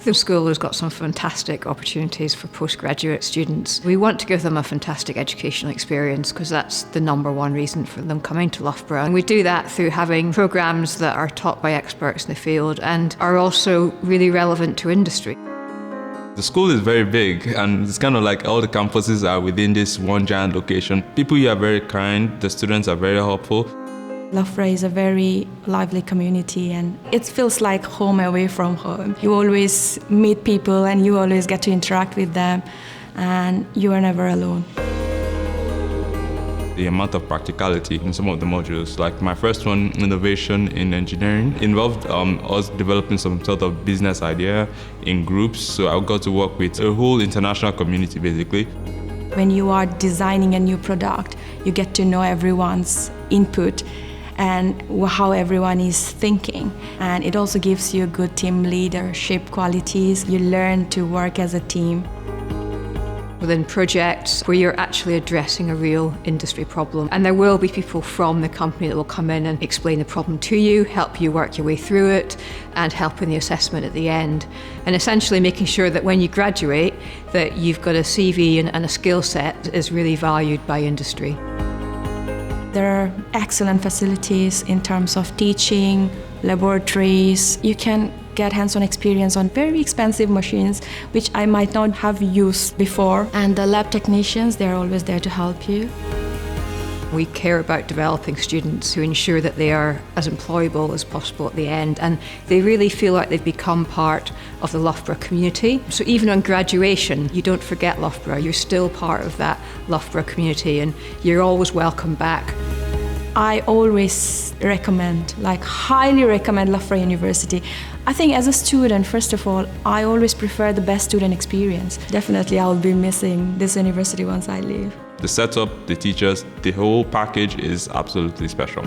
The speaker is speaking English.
The school has got some fantastic opportunities for postgraduate students. We want to give them a fantastic educational experience because that's the number one reason for them coming to Loughborough. And we do that through having programmes that are taught by experts in the field and are also really relevant to industry. The school is very big and it's kind of like all the campuses are within this one giant location. People here are very kind, the students are very helpful. Loughborough is a very lively community and it feels like home away from home. You always meet people and you always get to interact with them and you are never alone. The amount of practicality in some of the modules, like my first one, Innovation in Engineering, involved us developing some sort of business idea in groups. So I got to work with a whole international community basically. When you are designing a new product, you get to know everyone's input and how everyone is thinking. And it also gives you good team leadership qualities. You learn to work as a team. Within projects where you're actually addressing a real industry problem. And there will be people from the company that will come in and explain the problem to you, help you work your way through it, and help in the assessment at the end. And essentially making sure that when you graduate, that you've got a CV and a skill set that is really valued by industry. There are excellent facilities in terms of teaching, laboratories. You can get hands-on experience on very expensive machines, which I might not have used before. And the lab technicians, they're always there to help you. We care about developing students who ensure that they are as employable as possible at the end, and they really feel like they've become part of the Loughborough community. So even on graduation, you don't forget Loughborough, you're still part of that Loughborough community and you're always welcome back. I always recommend, highly recommend Loughborough University. I think as a student, first of all, I always prefer the best student experience. Definitely I'll be missing this university once I leave. The setup, the teachers, the whole package is absolutely special.